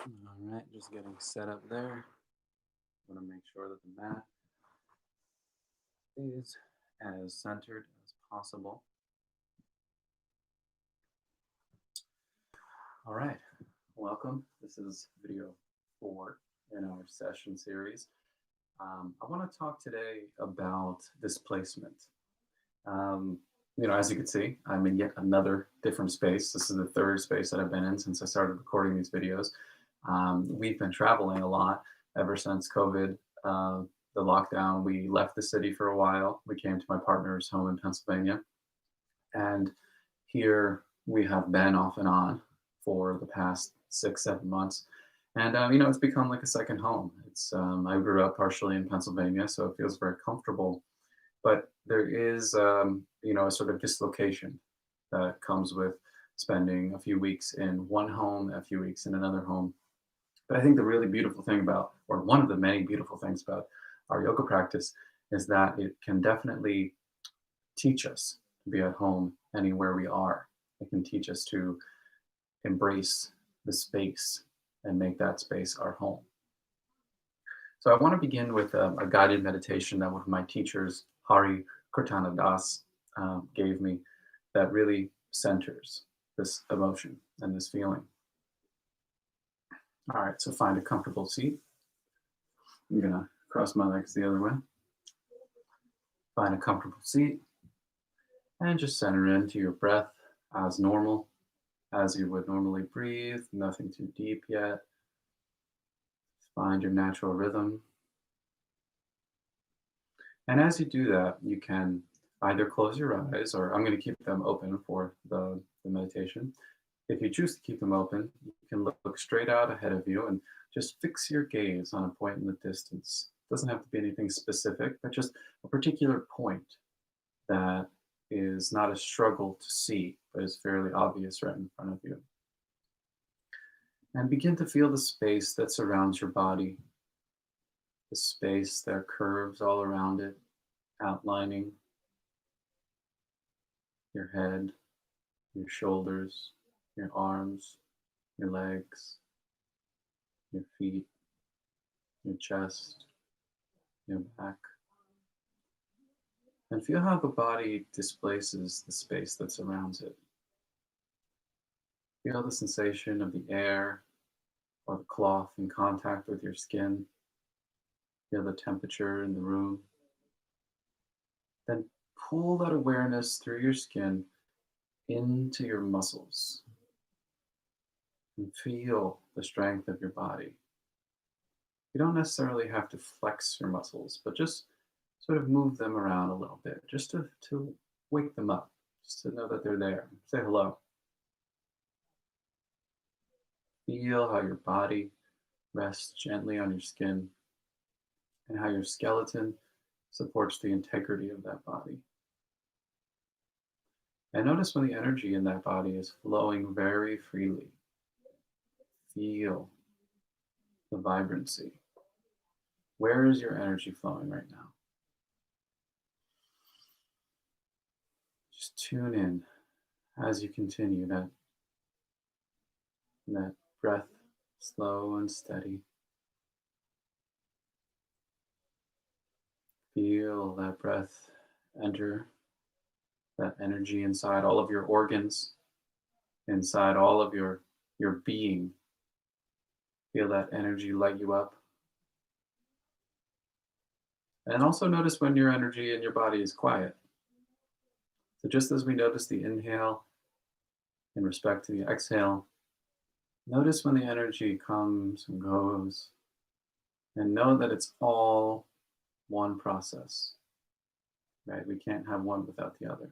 All right, just getting set up there. Want to make sure that the mat is as centered as possible. All right, welcome. This is video 4 in our session series. I want to talk today about displacement. Um, as you can see, I'm in yet another different space. This is the third space that I've been in since I started recording these videos. We've been traveling a lot ever since COVID, the lockdown. We left the city for a while. We came to my partner's home in Pennsylvania. And here we have been off and on for the past 6, 7 months. And, it's become like a second home. I grew up partially in Pennsylvania, so it feels very comfortable. But there is, a sort of dislocation that comes with spending a few weeks in one home, a few weeks in another home. But I think the really beautiful thing about, or one of the many beautiful things about our yoga practice is that it can definitely teach us to be at home anywhere we are. It can teach us to embrace the space and make that space our home. So I want to begin with a guided meditation that one of my teachers, Hari Kirtana Das, gave me that really centers this emotion and this feeling. All right, so find a comfortable seat. I'm going to cross my legs the other way. Find a comfortable seat and just center into your breath as normal, as you would normally breathe, nothing too deep yet. Find your natural rhythm. And as you do that, you can either close your eyes, or I'm going to keep them open for the meditation. If you choose to keep them open, you can look straight out ahead of you and just fix your gaze on a point in the distance. It doesn't have to be anything specific, but just a particular point that is not a struggle to see, but is fairly obvious right in front of you. And begin to feel the space that surrounds your body, the space that curves all around it, outlining your head, your shoulders, your arms, your legs, your feet, your chest, your back. And feel how the body displaces the space that surrounds it. Feel the sensation of the air or the cloth in contact with your skin. Feel the temperature in the room. Then pull that awareness through your skin into your muscles and feel the strength of your body. You don't necessarily have to flex your muscles, but just sort of move them around a little bit, just to wake them up, just to know that they're there. Say hello. Feel how your body rests gently on your skin and how your skeleton supports the integrity of that body. And notice when the energy in that body is flowing very freely. Feel the vibrancy. Where is your energy flowing right now? Just tune in as you continue that breath, slow and steady. Feel that breath enter, that energy inside all of your organs, inside all of your being. Feel that energy light you up. And also notice when your energy in your body is quiet. So just as we notice the inhale in respect to the exhale, notice when the energy comes and goes, and know that it's all one process, right? We can't have one without the other.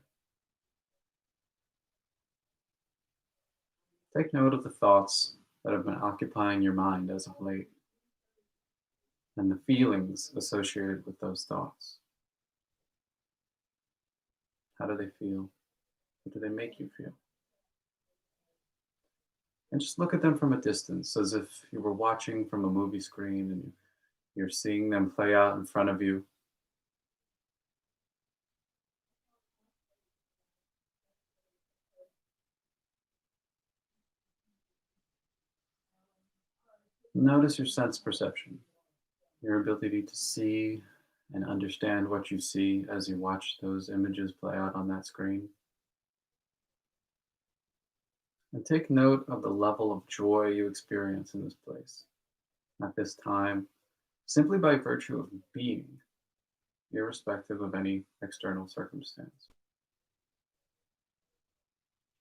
Take note of the thoughts that have been occupying your mind as of late, and the feelings associated with those thoughts. How do they feel? What do they make you feel? And just look at them from a distance, as if you were watching from a movie screen and you're seeing them play out in front of you. Notice your sense perception, your ability to see and understand what you see as you watch those images play out on that screen. And take note of the level of joy you experience in this place at this time, simply by virtue of being, irrespective of any external circumstance.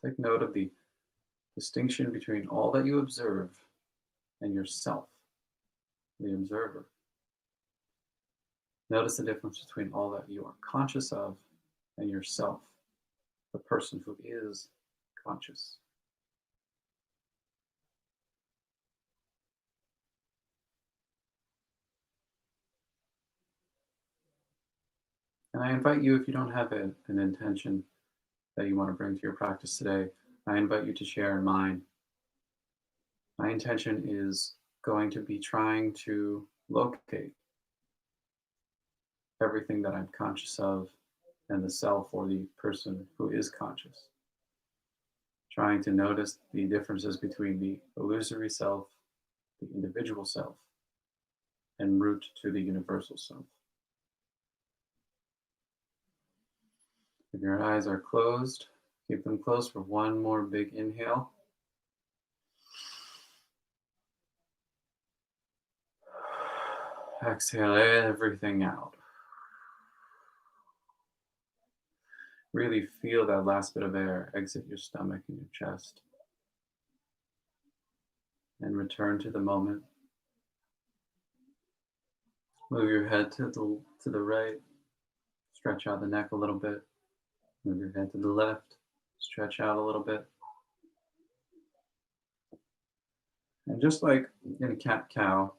Take note of the distinction between all that you observe and yourself, the observer. Notice the difference between all that you are conscious of and yourself, the person who is conscious. And I invite you, if you don't have an intention that you want to bring to your practice today, I invite you to share mine. My intention is going to be trying to locate everything that I'm conscious of and the self or the person who is conscious. Trying to notice the differences between the illusory self, the individual self, en route to the universal self. If your eyes are closed, keep them closed for one more big inhale. Exhale everything out. Really feel that last bit of air exit your stomach and your chest. And return to the moment. Move your head to the right. Stretch out the neck a little bit. Move your head to the left. Stretch out a little bit. And just like in a cat-cow,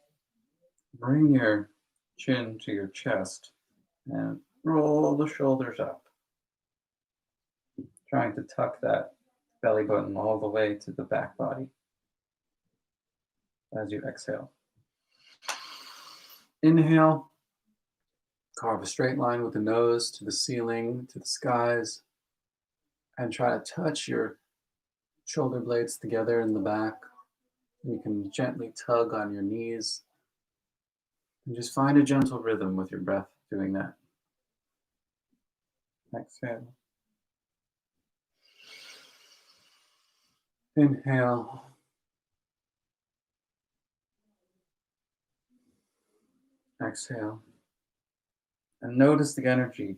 bring your chin to your chest and roll the shoulders up. Trying to tuck that belly button all the way to the back body as you exhale. Inhale, carve a straight line with the nose to the ceiling, to the skies, and try to touch your shoulder blades together in the back. You can gently tug on your knees and just find a gentle rhythm with your breath doing that. Exhale. Inhale. Exhale. And notice the energy,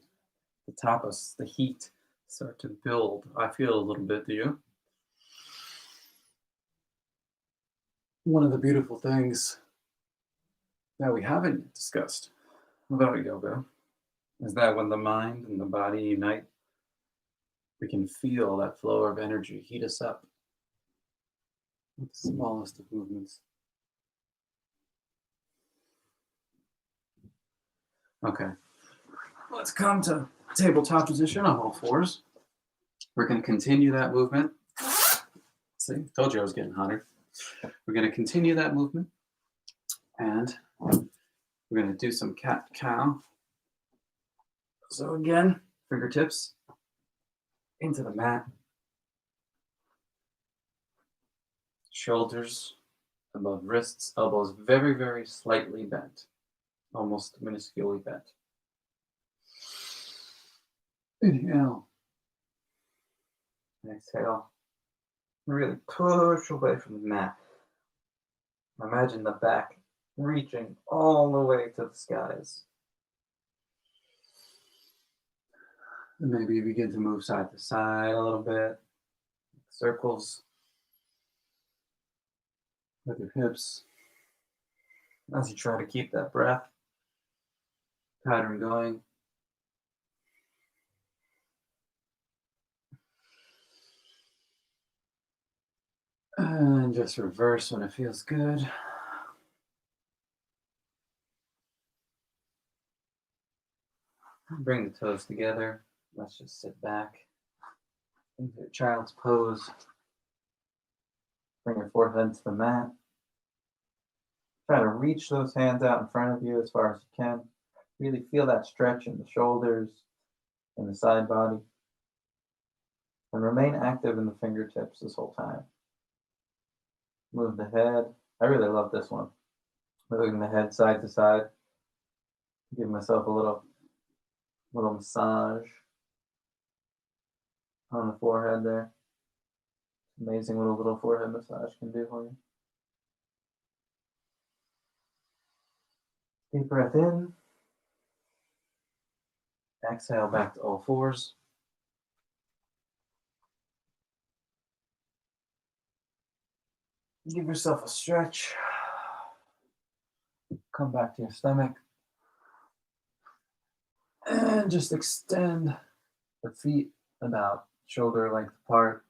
the tapas, the heat start to build. I feel a little bit, do you? One of the beautiful things that we haven't discussed about yoga is that when the mind and the body unite, we can feel that flow of energy heat us up with the smallest of movements. Okay, let's come to tabletop position on all fours. We're going to continue that movement. See, told you I was getting hotter. We're going to continue that movement, and we're going to do some cat-cow. So again, fingertips into the mat, shoulders above wrists, elbows very, very slightly bent, almost minusculely bent. Inhale. Exhale. Really push away from the mat. Imagine the back reaching all the way to the skies. And maybe begin to move side to side a little bit. Circles with your hips as you try to keep that breath pattern going. And just reverse when it feels good. Bring the toes together. Let's just sit back into your child's pose. Bring your forehead to the mat. Try to reach those hands out in front of you as far as you can. Really feel that stretch in the shoulders and the side body. And remain active in the fingertips this whole time. Move the head I really love this one. Moving the head side to side. Give myself a little massage on the forehead there. Amazing what a little forehead massage can do for you. Deep breath in. Exhale back to all fours. Give yourself a stretch. Come back to your stomach. And just extend the feet about shoulder length apart.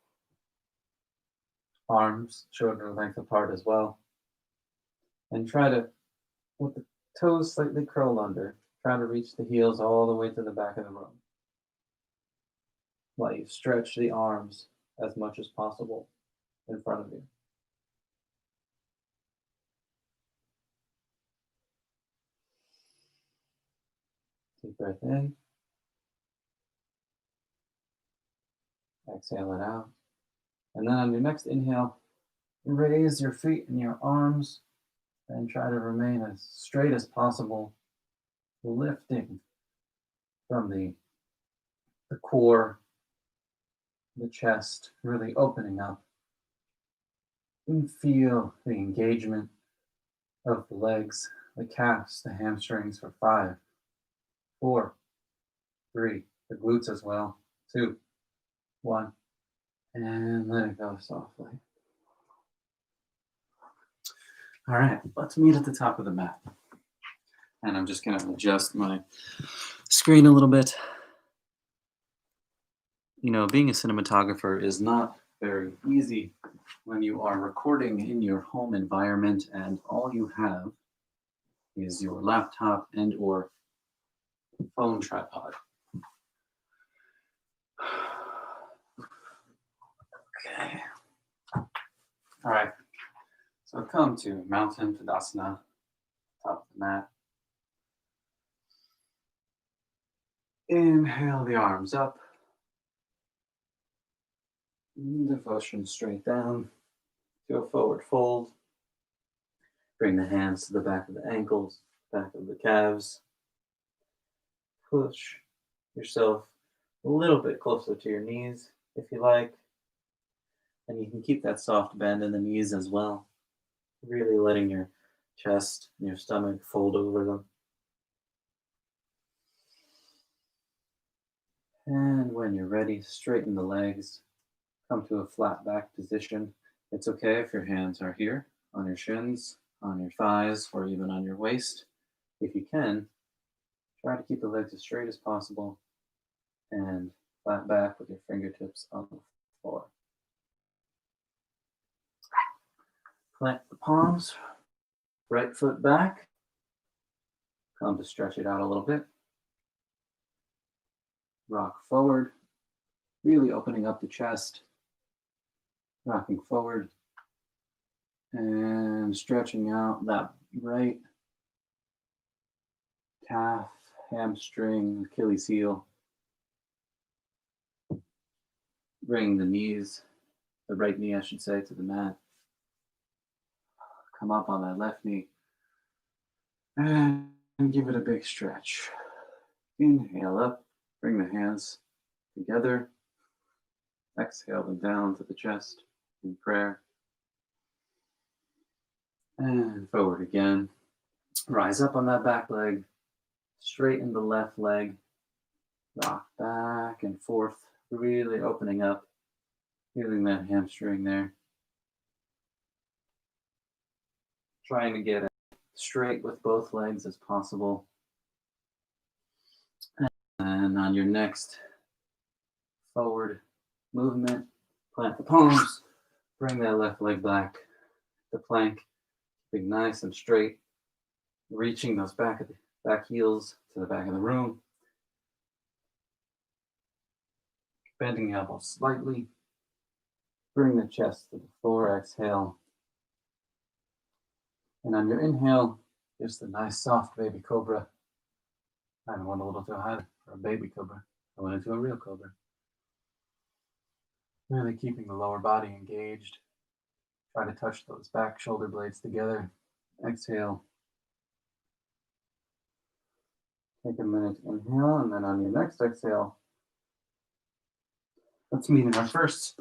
Arms shoulder length apart as well. And try to, with the toes slightly curled under, try to reach the heels all the way to the back of the room. While you stretch the arms as much as possible in front of you. Deep breath in. Exhale it out. And then on your next inhale, raise your feet and your arms and try to remain as straight as possible, lifting from the core, the chest, really opening up. And feel the engagement of the legs, the calves, the hamstrings for 5, 4, 3, the glutes as well, 2, 1, and let it go softly. All right, let's meet at the top of the mat. And I'm just going to adjust my screen a little bit. You know, being a cinematographer is not very easy when you are recording in your home environment and all you have is your laptop and or phone tripod. Okay. All right. So come to Mountain Tadasana, top of the mat. Inhale the arms up. Devotion straight down. Go forward fold. Bring the hands to the back of the ankles, back of the calves. Push yourself a little bit closer to your knees if you like. And you can keep that soft bend in the knees as well. Really letting your chest and your stomach fold over them. And when you're ready, straighten the legs. Come to a flat back position. It's okay if your hands are here on your shins, on your thighs, or even on your waist. If you can, try to keep the legs as straight as possible and flat back with your fingertips on the floor. Plant the palms, right foot back. Come to stretch it out a little bit. Rock forward, really opening up the chest. Rocking forward and stretching out that right calf, hamstring, Achilles heel. Bring the knees, the right knee, I should say, to the mat. Come up on that left knee and give it a big stretch. Inhale up, bring the hands together. Exhale them down to the chest in prayer. And forward again. Rise up on that back leg. Straighten the left leg. Rock back and forth. Really opening up. Feeling that hamstring there. Trying to get it straight with both legs as possible. And on your next forward movement, plant the palms. Bring that left leg back. The plank. Being nice and straight, reaching those back heels to the back of the room. Bending the elbows slightly. Bring the chest to the floor, exhale. And on your inhale, just a nice soft baby cobra. I went a little too high for a baby cobra. I went into a real cobra. Really keeping the lower body engaged. Try to touch those back shoulder blades together. Exhale. Take a minute to inhale, and then on your next exhale, let's meet in our first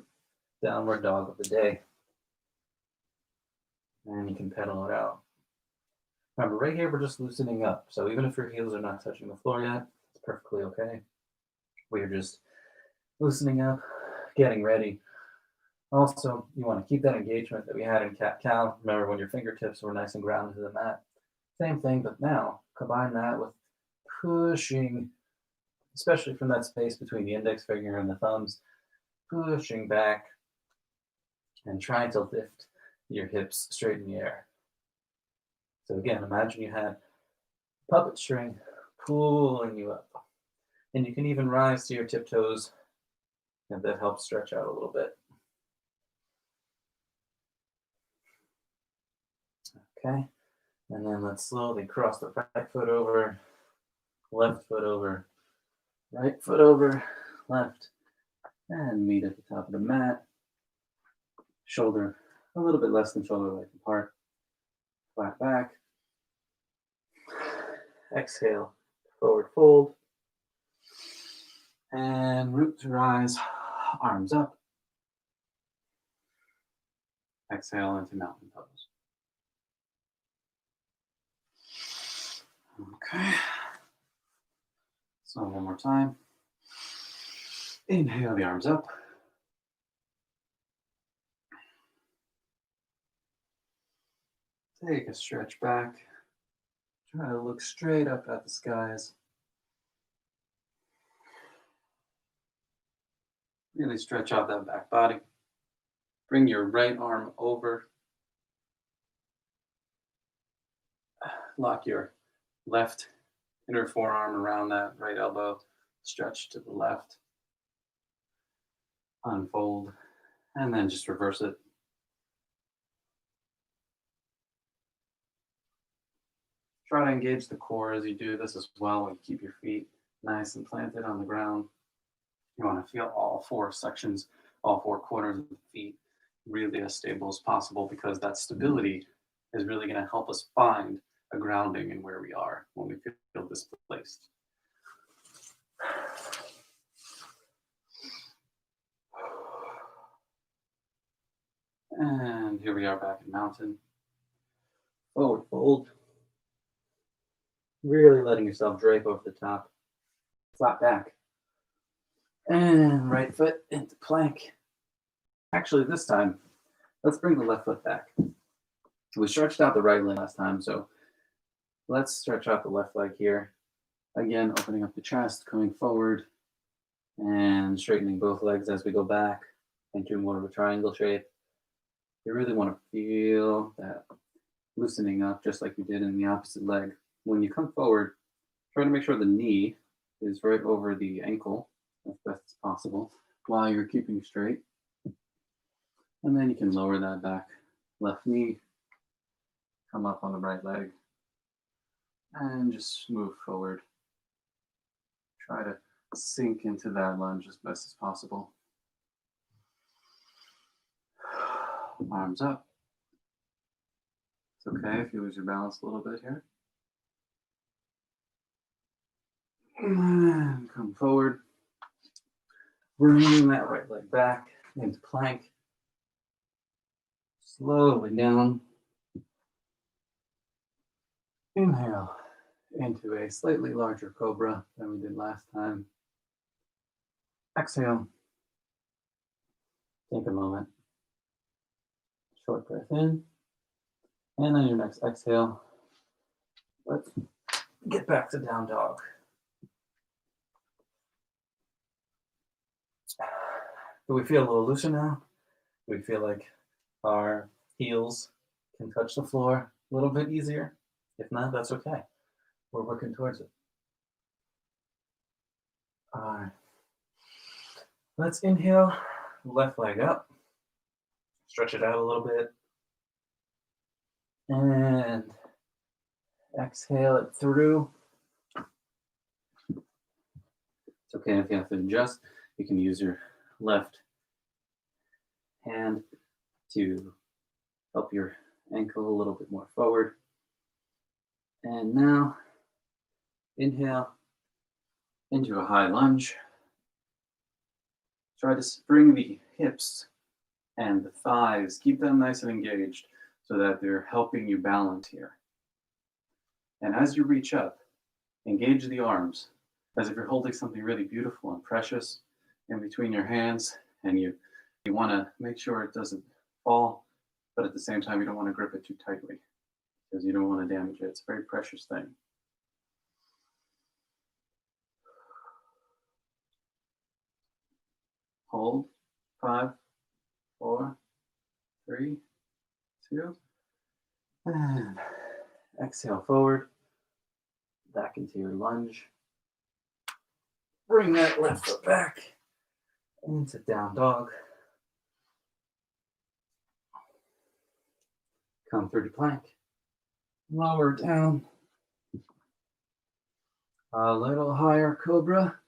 downward dog of the day. And you can pedal it out. Remember, right here, we're just loosening up. So even if your heels are not touching the floor yet, it's perfectly okay. We're just loosening up, getting ready. Also, you want to keep that engagement that we had in cat-cow. Remember when your fingertips were nice and grounded to the mat. Same thing, but now combine that with pushing, especially from that space between the index finger and the thumbs, pushing back and trying to lift your hips straight in the air. So again, imagine you had puppet string pulling you up. And you can even rise to your tiptoes, and that helps stretch out a little bit. Okay, and then let's slowly cross the right foot over, left foot over, right foot over, left, and meet at the top of the mat. Shoulder a little bit less than shoulder length apart. Flat back. Exhale, forward fold. And root to rise, arms up. Exhale into mountain pose. Okay. So one more time. Inhale the arms up. Take a stretch back. Try to look straight up at the skies. Really stretch out that back body. Bring your right arm over. Lock your left inner forearm around that right elbow. Stretch to the left. Unfold. And then just reverse it. Try to engage the core as you do this as well. And keep your feet nice and planted on the ground. You want to feel all four sections, all four corners of the feet really as stable as possible, because that stability is really going to help us find a grounding in where we are when we feel displaced. And here we are back in mountain. Forward fold. Really letting yourself drape over the top. Flat back. And right foot into plank. Actually, this time, let's bring the left foot back. We stretched out the right leg last time, so let's stretch out the left leg here. Again, opening up the chest, coming forward, and straightening both legs as we go back into more of a triangle shape. You really want to feel that loosening up just like we did in the opposite leg. When you come forward, try to make sure the knee is right over the ankle as best as possible while you're keeping straight. And then you can lower that back left knee, come up on the right leg, and just move forward. Try to sink into that lunge as best as possible. Arms up. It's okay if you lose your balance a little bit here. And come forward. Bring that right leg back into plank. Slowly down. Inhale into a slightly larger cobra than we did last time. Exhale. Take a moment. Short breath in. And on your next exhale, let's get back to down dog. Do we feel a little looser now? Do we feel like our heels can touch the floor a little bit easier? If not, that's okay. We're working towards it. All right. Let's inhale, left leg up. Stretch it out a little bit. And exhale it through. It's okay if you have to adjust. You can use your left hand to Help your ankle a little bit more forward. And now, inhale into a high lunge. Try to bring the hips and the thighs, keep them nice and engaged so that they're helping you balance here. And as you reach up, engage the arms as if you're holding something really beautiful and precious in between your hands, and you want to make sure it doesn't fall, but at the same time you don't want to grip it too tightly because you don't want to damage it. It's a very precious thing. Hold. 5, 4, 3, 2, and exhale forward, back into your lunge. Bring that left foot back into down dog. Come through to plank. Lower down. A little higher cobra.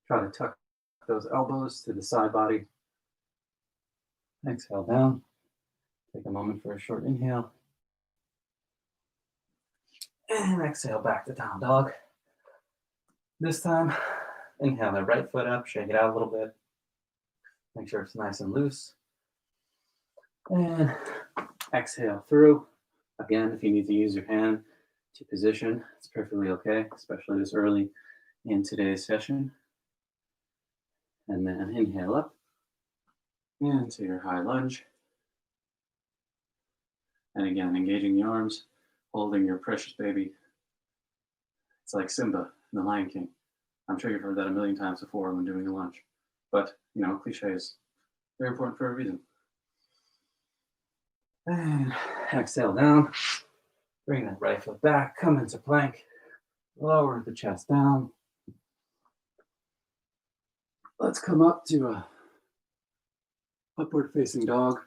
Try to tuck those elbows to the side body. Exhale down. Take a moment for a short inhale. And exhale back to down dog. This time, inhale the right foot up, shake it out a little bit. Make sure it's nice and loose. And exhale through. Again, if you need to use your hand to position, it's perfectly okay, especially this early in today's session. And then inhale up into your high lunge. And again, engaging the arms, holding your precious baby. It's like Simba in The Lion King. I'm sure you've heard that a million times before when doing a lunge. But, cliches, very important for a reason. And exhale down. Bring that right foot back. Come into plank. Lower the chest down. Let's come up to a upward facing dog.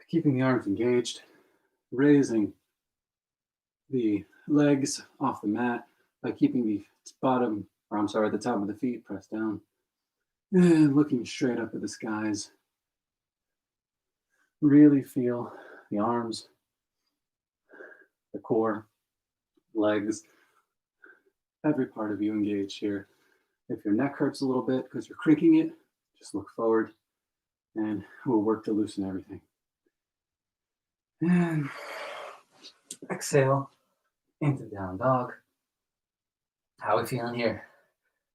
Keeping the arms engaged. Raising the legs off the mat by keeping the top of the feet pressed down. And looking straight up at the skies. Really feel the arms, the core, legs, every part of you engaged here. If your neck hurts a little bit because you're cranking it, just look forward and we'll work to loosen everything. And exhale into down dog. How are we feeling here?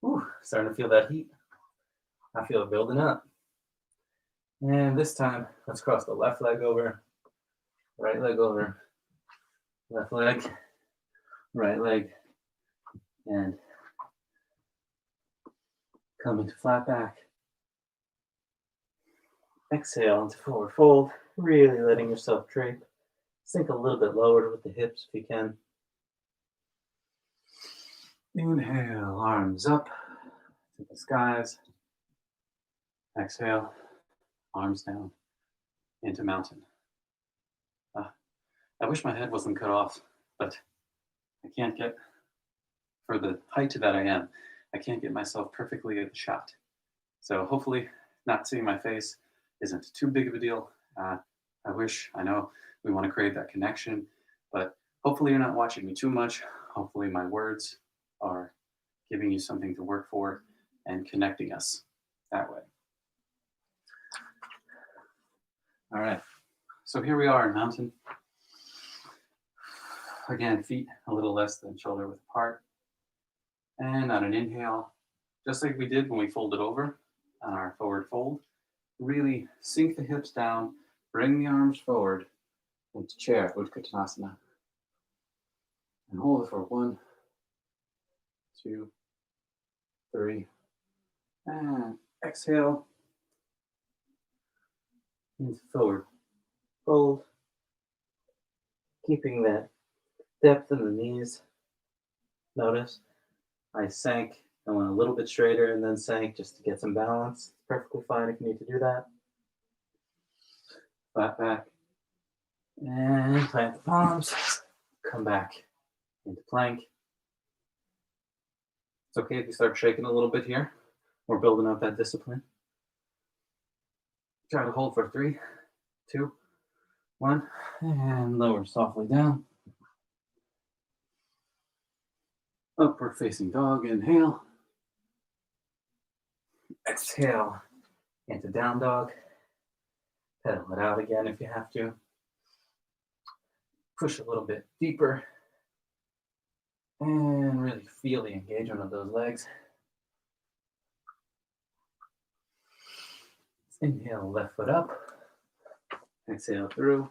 Ooh, starting to feel that heat. I feel it building up. And this time, let's cross the left leg over, right leg over, left leg, right leg, and come into flat back. Exhale into forward fold, really letting yourself drape. Sink a little bit lower with the hips if you can. Inhale, arms up to the skies. Exhale, arms down into mountain. I wish my head wasn't cut off, but I can't get, for the height that I am, I can't get myself perfectly at the shot. So hopefully not seeing my face isn't too big of a deal. I know we want to create that connection, but hopefully you're not watching me too much. Hopefully my words are giving you something to work for and connecting us that way. All right, so here we are in mountain. Again, feet a little less than shoulder width apart. And on an inhale, just like we did when we folded over on our forward fold, really sink the hips down, bring the arms forward into chair, Utkatasana. And hold it for 1, 2, 3, and exhale into forward fold, keeping that depth in the knees. Notice I sank, I went a little bit straighter and then sank just to get some balance. It's perfectly fine if you need to do that. Flat back, and plant the palms, come back into plank. It's okay if you start shaking a little bit here. We're building up that discipline. Try to hold for 3, 2, One, and lower softly down. Upward facing dog, inhale. Exhale into down dog. Pedal it out again if you have to. Push a little bit deeper. And really feel the engagement of those legs. Inhale, left foot up. Exhale through.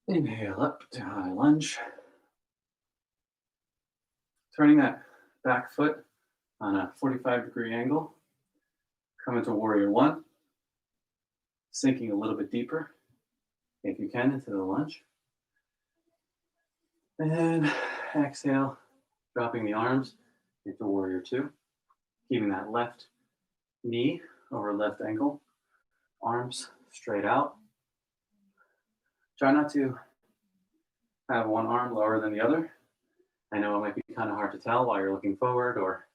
Inhale up to high lunge. Turning that back foot on a 45-degree angle. Come into warrior one. Sinking a little bit deeper, if you can, into the lunge. And exhale, dropping the arms into warrior two. Keeping that left knee over left ankle. Arms straight out. Try not to have one arm lower than the other. I know it might be kind of hard to tell while you're looking forward or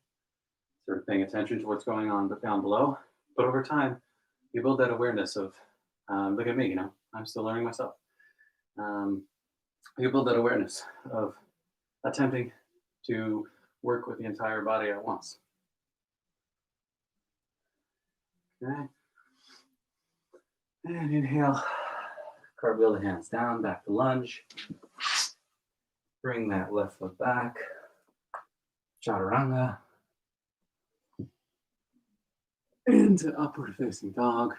sort of paying attention to what's going on down below. But over time, you build that awareness of, look at me, I'm still learning myself. You build that awareness of attempting to work with the entire body at once. Okay. And inhale, cartwheel the hands down, back to lunge. Bring that left foot back. Chaturanga. Into upward facing dog.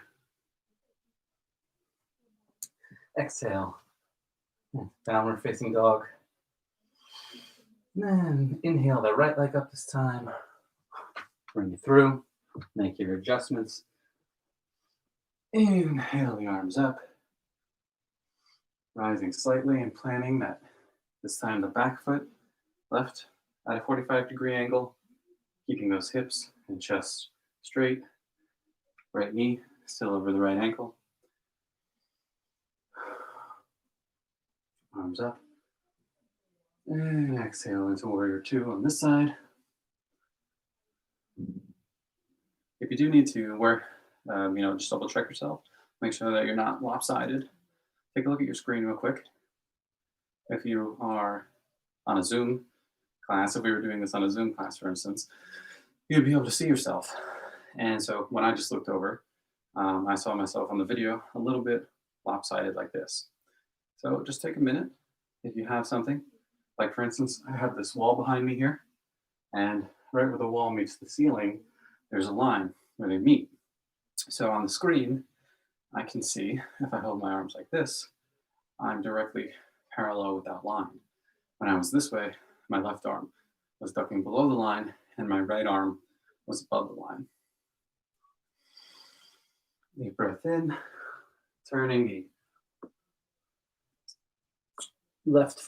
Exhale. Downward facing dog. And then inhale that right leg up this time. Bring it through. Make your adjustments. Inhale the arms up. Rising slightly and planting that this time the back foot left at a 45-degree angle. Keeping those hips and chest straight. Right knee still over the right ankle. Arms up. And exhale into warrior two on this side. If you do need to work, just double check yourself. Make sure that you're not lopsided. Take a look at your screen real quick. If you are on a Zoom class, if we were doing this on a Zoom class, for instance, you'd be able to see yourself. And so when I just looked over, I saw myself on the video a little bit lopsided like this. So just take a minute. If you have something, like for instance, I have this wall behind me here, and right where the wall meets the ceiling, there's a line where they meet. So on the screen, I can see, if I hold my arms like this, I'm directly parallel with that line. When I was this way, my left arm was ducking below the line, and my right arm was above the line. Deep breath in, turning the left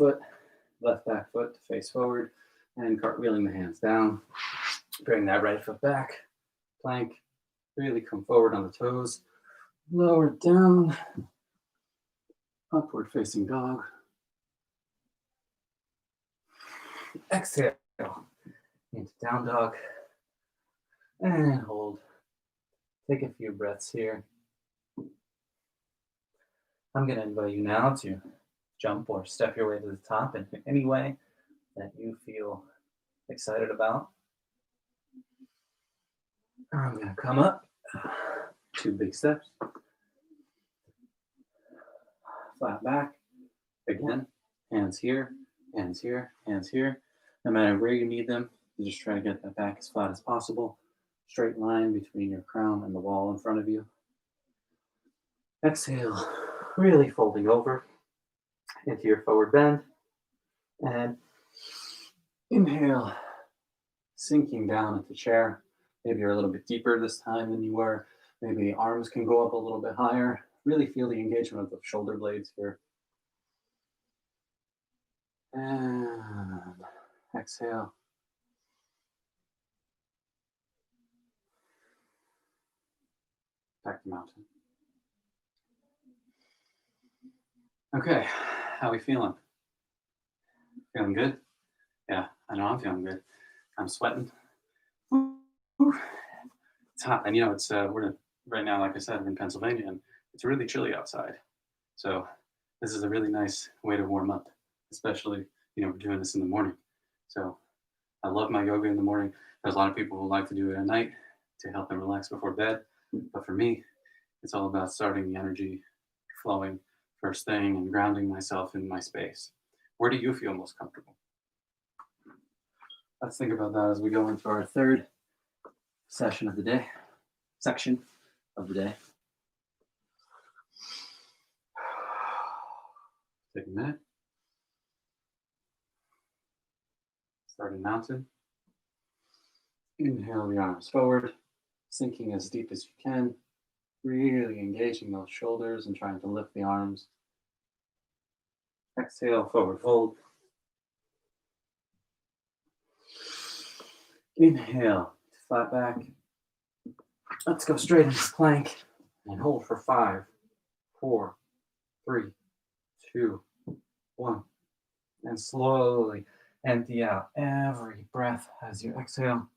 back foot to face forward, and cartwheeling the hands down. Bring that right foot back, plank, really come forward on the toes, lower down, upward facing dog. Exhale into down dog, and hold. Take a few breaths here. I'm going to invite you now to jump or step your way to the top in any way that you feel excited about. I'm going to come up, 2 big steps, flat back, again, hands here, hands here, hands here. No matter where you need them, you just try to get that back as flat as possible. Straight line between your crown and the wall in front of you. Exhale, really folding over into your forward bend. And inhale, sinking down into chair. Maybe you're a little bit deeper this time than you were. Maybe the arms can go up a little bit higher. Really feel the engagement of the shoulder blades here. And exhale. Back to mountain. Okay, how are we feeling? Feeling good? Yeah, I know I'm feeling good. I'm sweating. It's hot, and it's we're right now, like I said, I'm in Pennsylvania and it's really chilly outside. So this is a really nice way to warm up, especially, we're doing this in the morning. So I love my yoga in the morning. There's a lot of people who like to do it at night to help them relax before bed. But for me, it's all about starting the energy flowing first thing and grounding myself in my space. Where do you feel most comfortable? Let's think about that as we go into our third section of the day, section of the day. Take a minute. Starting mountain. Inhale the arms forward, sinking as deep as you can, really engaging those shoulders and trying to lift the arms. Exhale, forward fold. Inhale, flat back. Let's go straight into plank and hold for 5, 4, 3, 2, 1. And slowly empty out every breath as you exhale.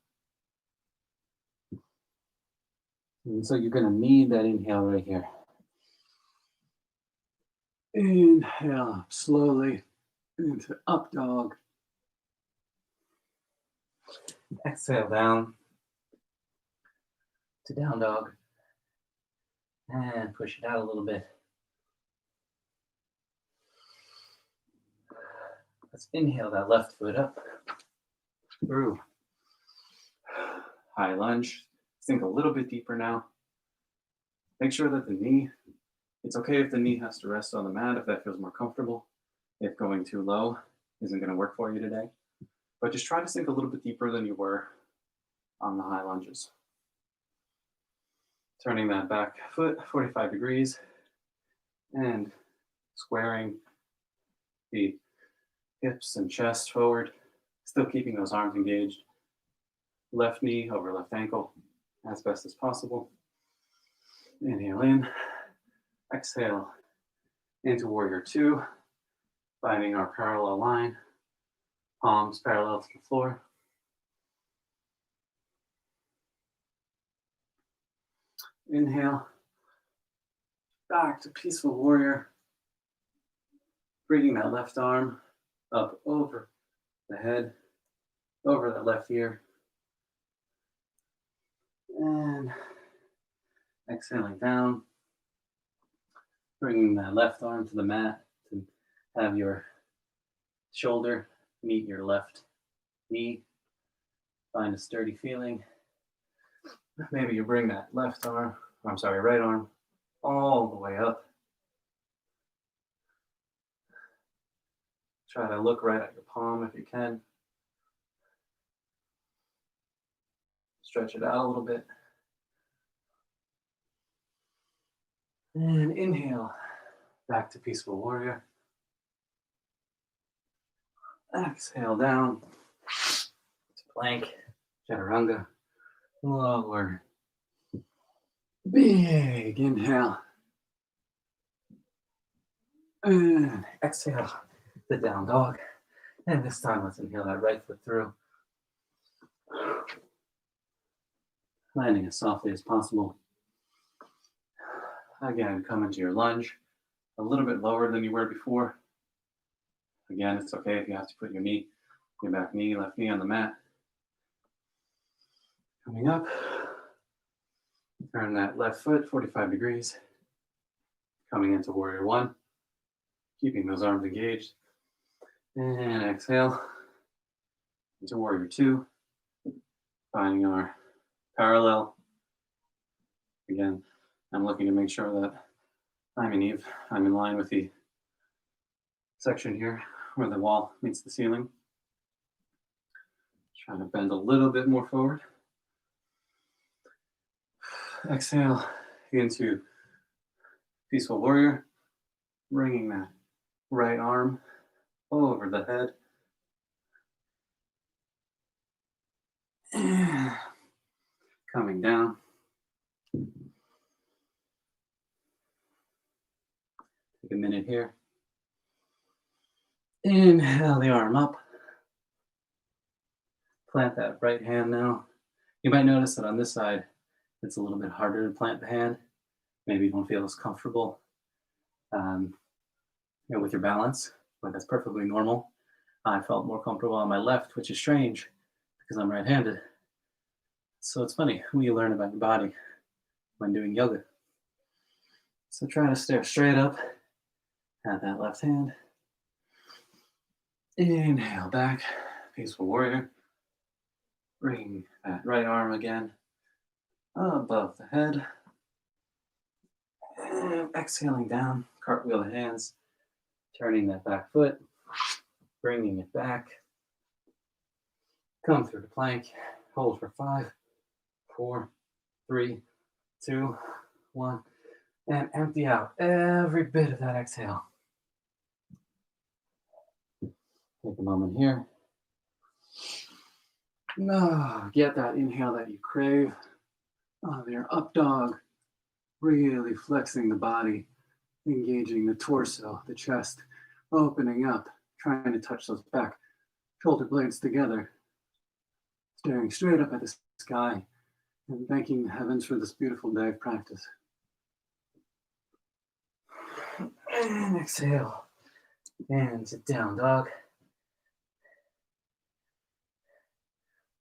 And so you're going to need that inhale right here. Inhale up slowly into up dog. Exhale down to down dog. And push it out a little bit. Let's inhale that left foot up through high lunge. Sink a little bit deeper now. Make sure that the knee, it's okay if the knee has to rest on the mat if that feels more comfortable. If going too low isn't going to work for you today. But just try to sink a little bit deeper than you were on the high lunges. Turning that back foot 45 degrees and squaring the hips and chest forward, still keeping those arms engaged. Left knee over left ankle as best as possible. Inhale in, exhale into warrior 2, finding our parallel line, palms parallel to the floor. Inhale, back to peaceful warrior, bringing that left arm up over the head, over the left ear, and exhaling down, bringing that left arm to the mat to have your shoulder meet your left knee. Find a sturdy feeling. Maybe you bring that right arm all the way up. Try to look right at your palm if you can. Stretch it out a little bit. And inhale, back to peaceful warrior. Exhale down to plank, chaturanga. Lower. Big inhale. And exhale, the down dog. And this time, let's inhale that right foot through. Landing as softly as possible. Again, come into your lunge, a little bit lower than you were before. Again, it's okay if you have to put your back knee, left knee on the mat. Coming up, turn that left foot 45 degrees. Coming into warrior 1, keeping those arms engaged. And exhale into warrior 2, finding our parallel. Again, I'm looking to make sure that I'm in line with the section here where the wall meets the ceiling. Trying to bend a little bit more forward. Exhale into peaceful warrior, bringing that right arm over the head. And coming down. Take a minute here. Inhale the arm up. Plant that right hand now. You might notice that on this side, it's a little bit harder to plant the hand. Maybe you don't feel as comfortable um, with your balance, but that's perfectly normal. I felt more comfortable on my left, which is strange because I'm right-handed. So it's funny who you learn about your body when doing yoga. So try to stare straight up at that left hand. Inhale back, peaceful warrior. Bring that right arm again above the head. And exhaling down, cartwheel the hands, turning that back foot, bringing it back. Come through the plank, hold for 5, 4, 3, 2, 1, and empty out every bit of that exhale. Take a moment here. Get that inhale that you crave. There, up dog. Really flexing the body, engaging the torso, the chest, opening up, trying to touch those back shoulder blades together, staring straight up at the sky, and thanking the heavens for this beautiful day of practice. And exhale, and sit down dog.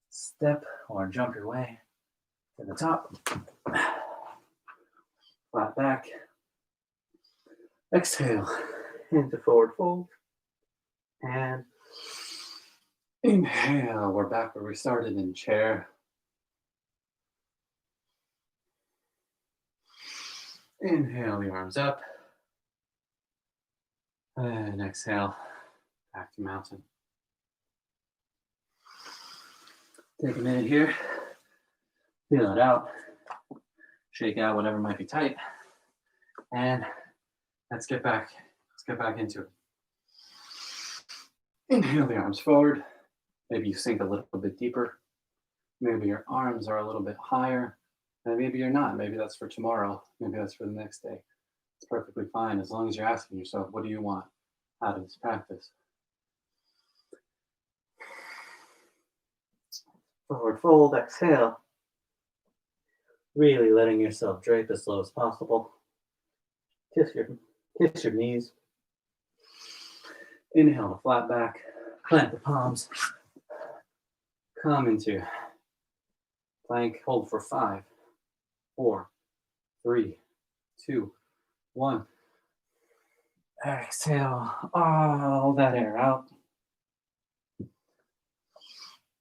Step or jump your way to the top. Flat back. Exhale into forward fold. And inhale. We're back where we started in chair. Inhale the arms up. And exhale back to mountain. Take a minute here. Feel it out. Shake out whatever might be tight. And let's get back into it. Inhale the arms forward. Maybe you sink a little bit deeper. Maybe your arms are a little bit higher. And maybe you're not. Maybe that's for tomorrow. Maybe that's for the next day. It's perfectly fine as long as you're asking yourself, what do you want out of this practice? Forward fold, exhale. Really letting yourself drape as slow as possible. Kiss your knees. Inhale to flat back. Plant the palms. Come into plank. Hold for 5, 4, 3, 2, 1. Exhale all that air out.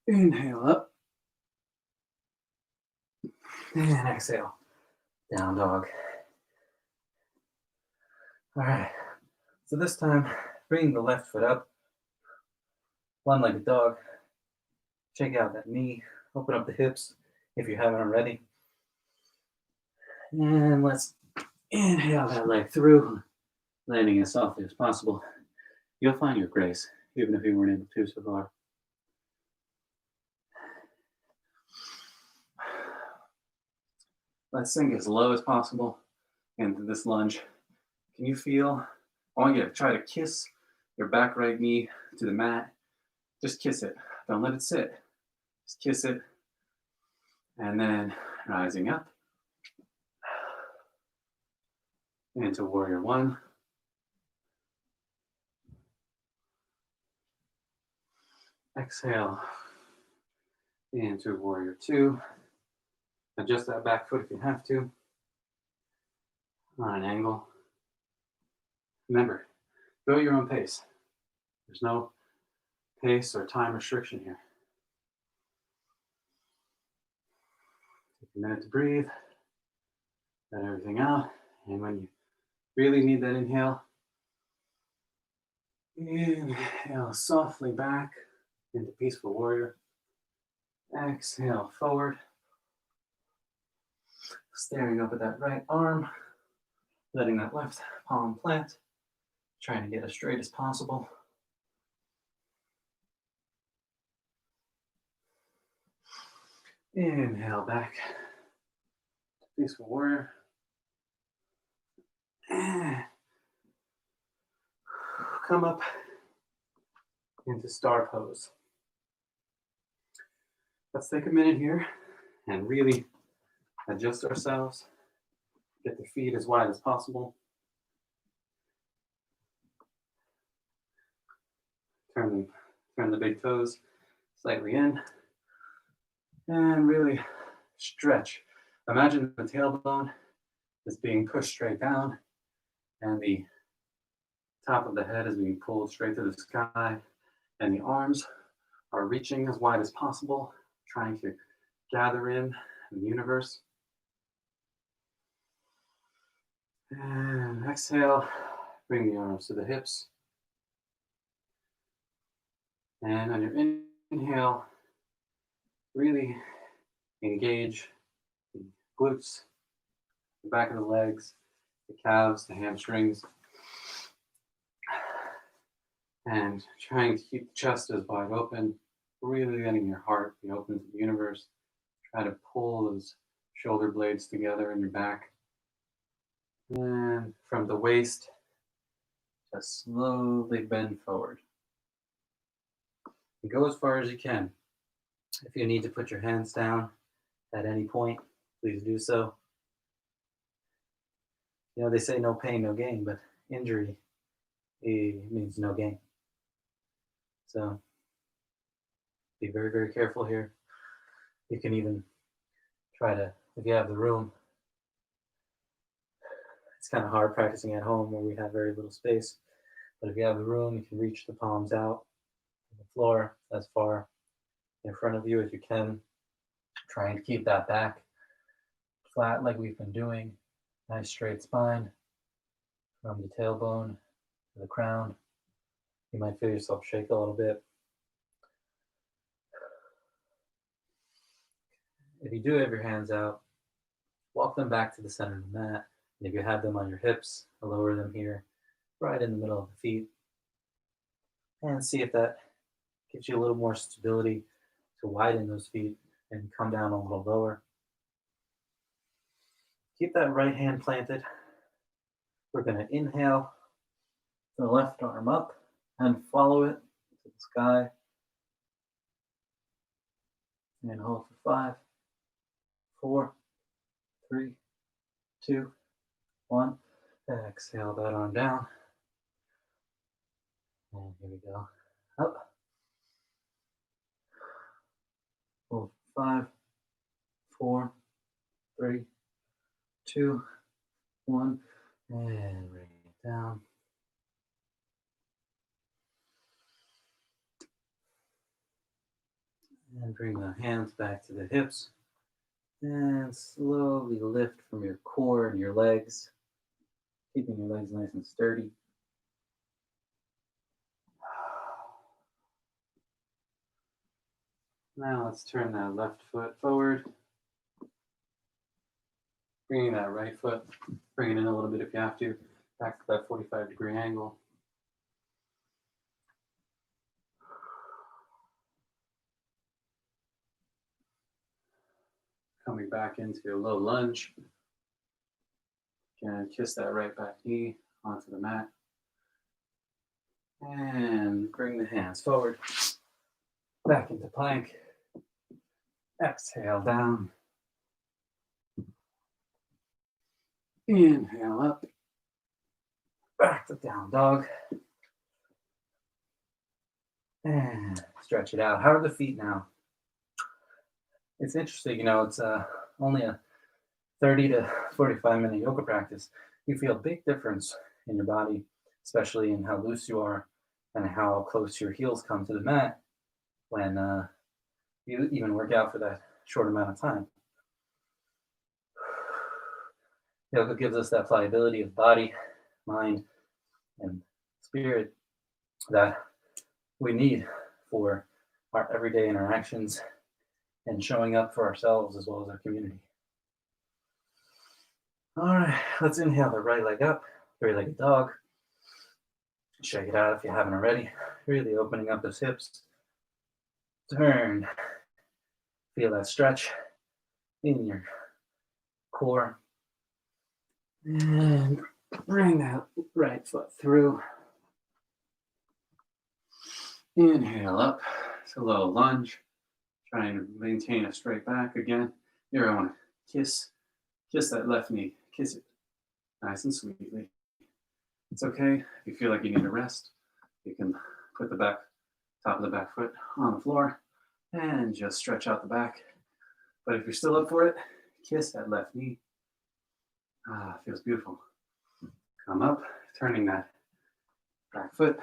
Inhale up. And exhale. Down dog. All right. So this time, bring the left foot up. One-legged dog. Shake out that knee. Open up the hips if you haven't already. And let's inhale that leg through, landing as softly as possible. You'll find your grace, even if you weren't able to so far. Let's sink as low as possible into this lunge. Can you feel? I want you to try to kiss your back right knee to the mat. Just kiss it. Don't let it sit. Just kiss it. And then rising up into warrior 1. Exhale into warrior 2. Adjust that back foot if you have to on an angle. Remember, go at your own pace. There's no pace or time restriction here. Take a minute to breathe, let everything out, and when you really need that inhale softly back into peaceful warrior. Exhale forward, staring up at that right arm, letting that left palm plant, trying to get as straight as possible. Inhale back to peaceful warrior. Come up into star pose. Let's take a minute here and really adjust ourselves, get the feet as wide as possible. Turn the big toes slightly in and really stretch. Imagine the tailbone is being pushed straight down and the top of the head is being pulled straight to the sky, and the arms are reaching as wide as possible, trying to gather in the universe. And exhale, bring the arms to the hips. And on your inhale, really engage the glutes, the back of the legs, the calves, the hamstrings, and trying to keep the chest as wide open, really letting your heart be open to the universe. Try to pull those shoulder blades together in your back. And from the waist, just slowly bend forward. And go as far as you can. If you need to put your hands down at any point, please do so. You know, they say no pain, no gain, but injury means no gain. So be very, very careful here. You can even try to, if you have the room, it's kind of hard practicing at home where we have very little space, but if you have the room, you can reach the palms out to the floor as far in front of you as you can, trying to keep that back flat like we've been doing. Nice straight spine from the tailbone to the crown. You might feel yourself shake a little bit. If you do have your hands out, walk them back to the center of the mat. And if you have them on your hips, lower them here, right in the middle of the feet. And see if that gives you a little more stability to widen those feet and come down a little lower. Keep that right hand planted. We're going to inhale the left arm up and follow it to the sky. And hold for 5, 4, 3, 2, 1. Exhale that arm down. And here we go. Up. Hold 5, 4, 3, 2, 1. And bring it down. And bring the hands back to the hips. And slowly lift from your core and your legs, keeping your legs nice and sturdy. Now let's turn that left foot forward. Bringing that right foot, bring it in a little bit if you have to, back to that 45-degree angle. Coming back into a low lunge. Again, kiss that right back knee onto the mat. And bring the hands forward. Back into plank. Exhale down. Inhale up. Back to down dog. And stretch it out. How are the feet now? It's interesting, you know, it's only a 30 to 45-minute yoga practice. You feel a big difference in your body, especially in how loose you are and how close your heels come to the mat when you even work out for that short amount of time. Yoga gives us that pliability of body, mind, and spirit that we need for our everyday interactions and showing up for ourselves as well as our community. All right, let's inhale the right leg up, three-legged dog. Shake it out if you haven't already. Really opening up those hips. Turn. Feel that stretch in your core. And bring that right foot through. Inhale up. It's a little lunge. Trying to maintain a straight back again. Here I want to kiss Kiss that left knee. Kiss it nice and sweetly. It's okay if you feel like you need a rest. You can put the top of the back foot on the floor and just stretch out the back. But if you're still up for it, kiss that left knee. Feels beautiful. Come up, turning that back foot.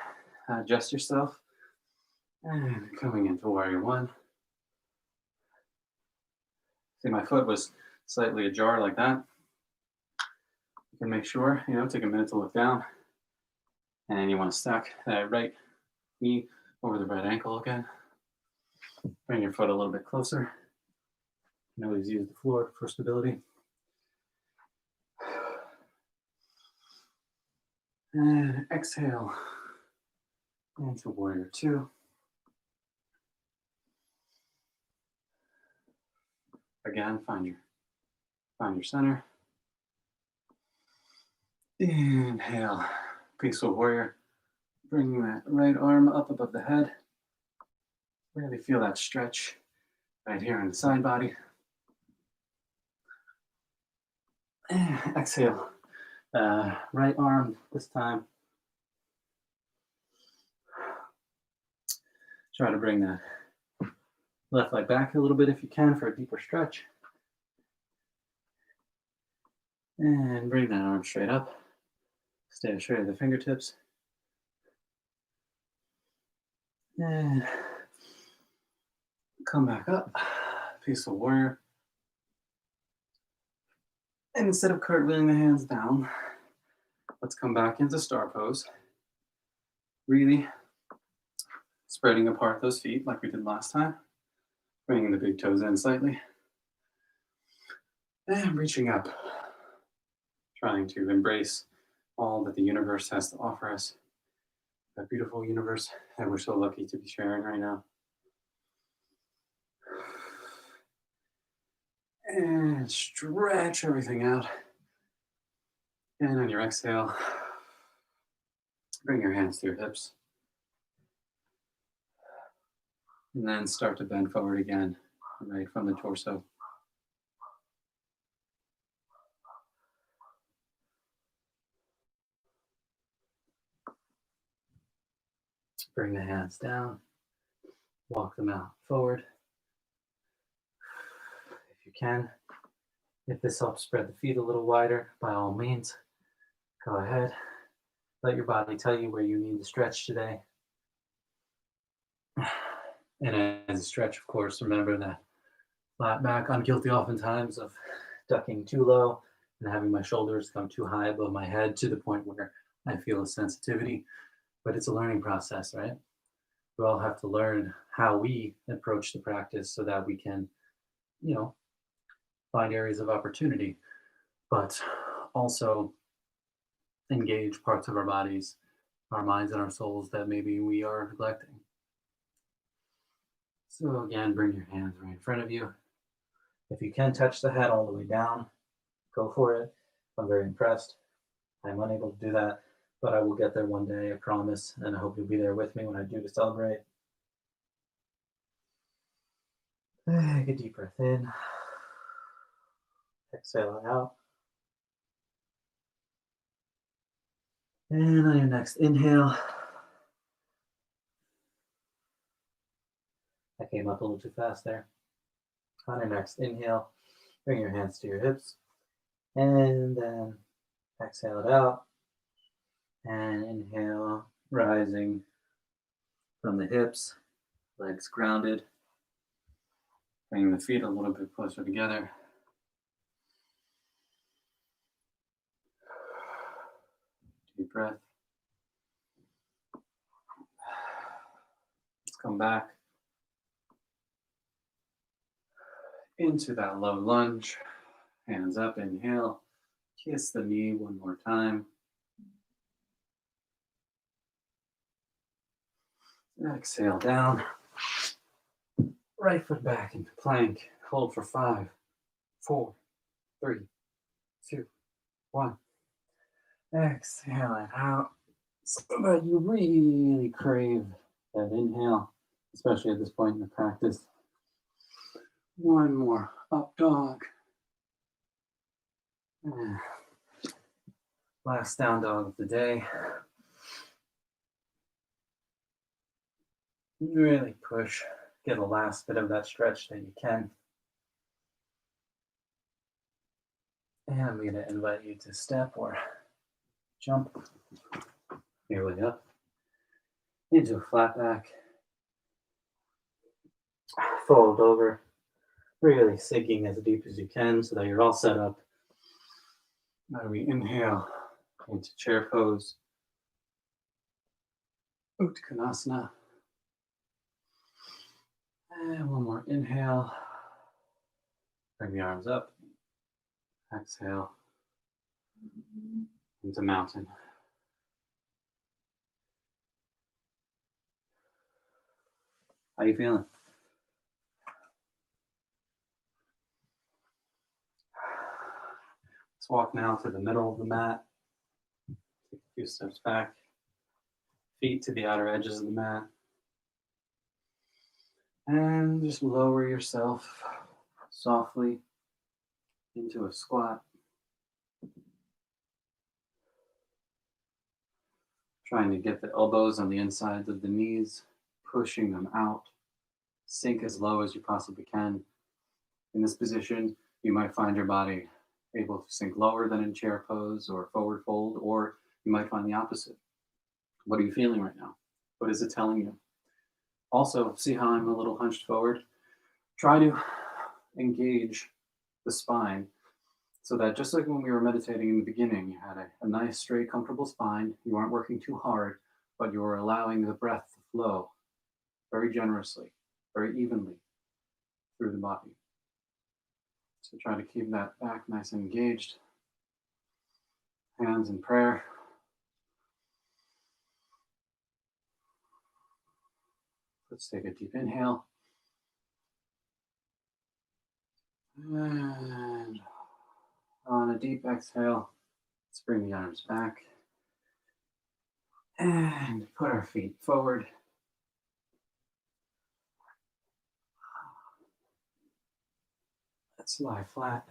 Adjust yourself. And coming into warrior one. See, my foot was slightly ajar like that. You can make sure, take a minute to look down. And you want to stack that right knee over the right ankle again. Bring your foot a little bit closer. You can always use the floor for stability. And exhale into warrior two. Again, find your center. Inhale, peaceful warrior. Bringing that right arm up above the head. Really feel that stretch right here in the side body. And exhale, right arm this time. Try to bring that left leg back a little bit if you can for a deeper stretch. And bring that arm straight up. Stay straight at the fingertips. And come back up. Peaceful warrior. And instead of cartwheeling the hands down, let's come back into star pose. Really spreading apart those feet like we did last time. Bringing the big toes in slightly. And reaching up. Trying to embrace all that the universe has to offer us. That beautiful universe that we're so lucky to be sharing right now. And stretch everything out. And on your exhale, bring your hands to your hips. And then start to bend forward again, right from the torso. Bring the hands down, walk them out forward. If you can, if this helps spread the feet a little wider, by all means, go ahead. Let your body tell you where you need to stretch today. And as a stretch, of course, remember that flat back. I'm guilty oftentimes of ducking too low and having my shoulders come too high above my head to the point where I feel a sensitivity. But it's a learning process, right? We all have to learn how we approach the practice so that we can, find areas of opportunity, but also engage parts of our bodies, our minds, and our souls that maybe we are neglecting. So again, bring your hands right in front of you. If you can touch the head all the way down, go for it. I'm very impressed. I'm unable to do that, but I will get there one day, I promise, and I hope you'll be there with me when I do to celebrate. Take a deep breath in. Exhale out. And on your next inhale, I came up a little too fast there. On your next inhale, bring your hands to your hips, and then exhale it out. And inhale, rising from the hips, legs grounded. Bringing the feet a little bit closer together. Deep breath. Let's come back into that low lunge. Hands up, inhale. Kiss the knee one more time. Exhale down. Right foot back into plank. Hold for 5, 4, 3, 2, 1. Exhale it out so that you really crave that inhale, especially at this point in the practice. One more. Up dog. Last down dog of the day. Really push, get the last bit of that stretch that you can. And I'm going to invite you to step or jump your way up into a flat back. Fold over, really sinking as deep as you can so that you're all set up. Now we inhale into chair pose, Uttanasana. And one more inhale. Bring the arms up. Exhale into mountain. How you feeling? Let's walk now to the middle of the mat. Take a few steps back. Feet to the outer edges of the mat. And just lower yourself softly into a squat. Trying to get the elbows on the insides of the knees, pushing them out. Sink as low as you possibly can. In this position, you might find your body able to sink lower than in chair pose or forward fold, or you might find the opposite. What are you feeling right now? What is it telling you? Also, see how I'm a little hunched forward? Try to engage the spine so that just like when we were meditating in the beginning, you had a nice, straight, comfortable spine. You weren't working too hard, but you were allowing the breath to flow very generously, very evenly through the body. So try to keep that back nice and engaged. Hands in prayer. Let's take a deep inhale. And on a deep exhale, let's bring the arms back. And put our feet forward. Let's lie flat.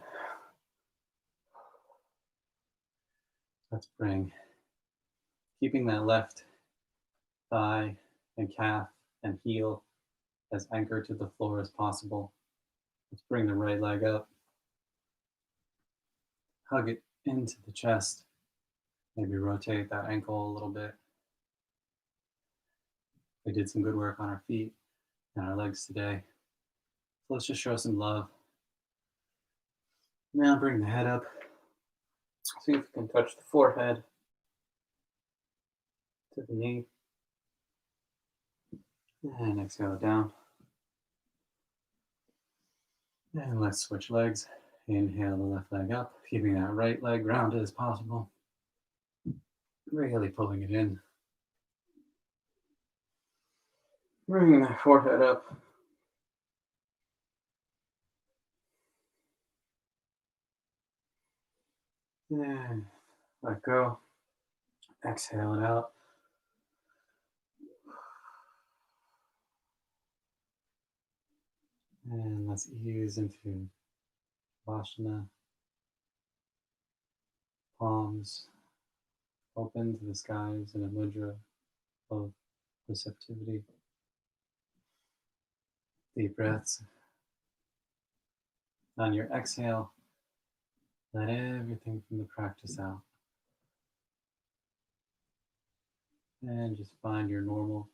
Let's bring, keeping that left thigh and calf and heel as anchored to the floor as possible. Let's bring the right leg up. Hug it into the chest. Maybe rotate that ankle a little bit. We did some good work on our feet and our legs today. So let's just show some love. Now bring the head up. See if you can touch the forehead to the knee. And exhale down. And let's switch legs. Inhale the left leg up, keeping that right leg grounded as possible. Really pulling it in. Bringing that forehead up. And let go. Exhale it out. And let's ease into Vasana. Palms open to the skies in a mudra of receptivity. Deep breaths. On your exhale, let everything from the practice out. And just find your normal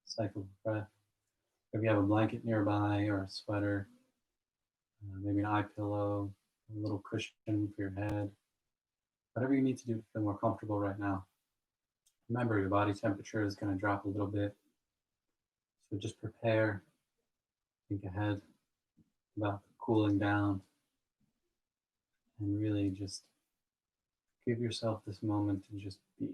cycle of breath. If you have a blanket nearby or a sweater, maybe an eye pillow, a little cushion for your head, whatever you need to do to feel more comfortable right now. Remember, your body temperature is going to drop a little bit. So just prepare, think ahead about cooling down, and really just give yourself this moment to just be.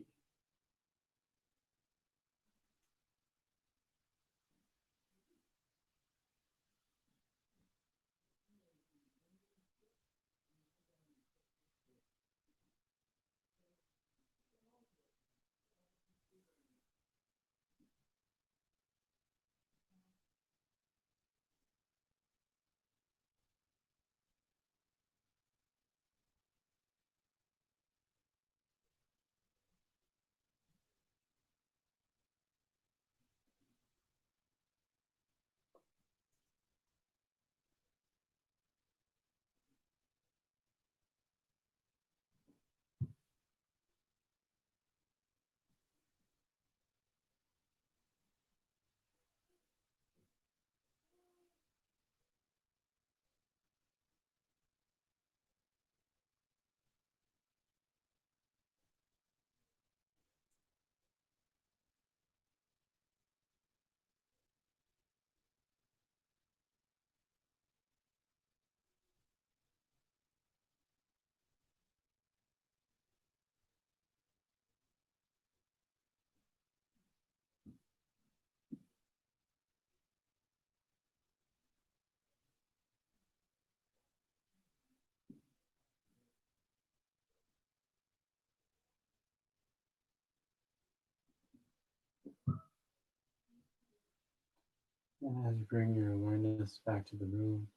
And as you bring your awareness back to the room,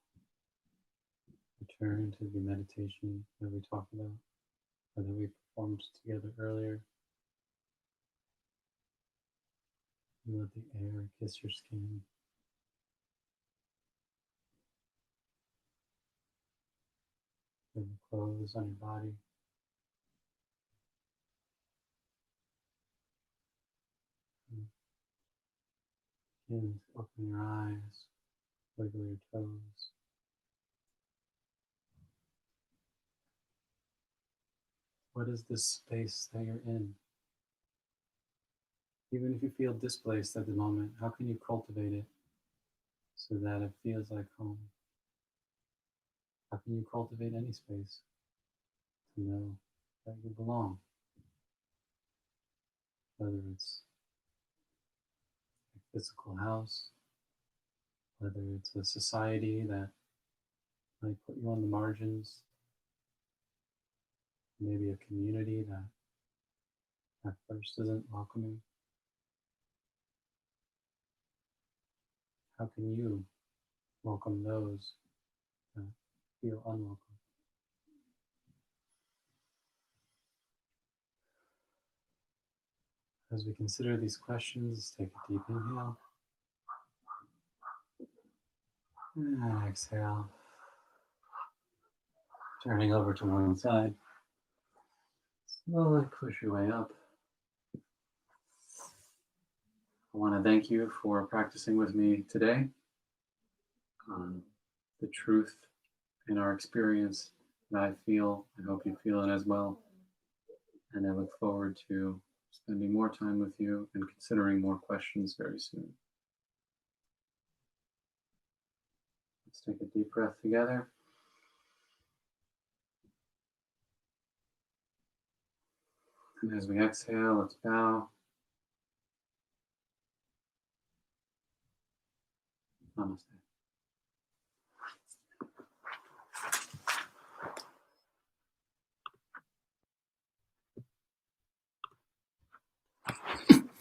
return to the meditation that we talked about, or that we performed together earlier. You let the air kiss your skin. Feel the clothes on your body. Begin to open your eyes, wiggle your toes. What is this space that you're in? Even if you feel displaced at the moment, how can you cultivate it so that it feels like home? How can you cultivate any space to know that you belong? Whether it's a physical house, whether it's a society that might put you on the margins, maybe a community that at first isn't welcoming. How can you welcome those that feel unwelcome? As we consider these questions, take a deep inhale and exhale. Turning over to one side. Slowly push your way up. I want to thank you for practicing with me today on the truth in our experience that I feel. I hope you feel it as well. And I look forward to spending more time with you and considering more questions very soon. Let's take a deep breath together. And as we exhale, let's bow. Namaste.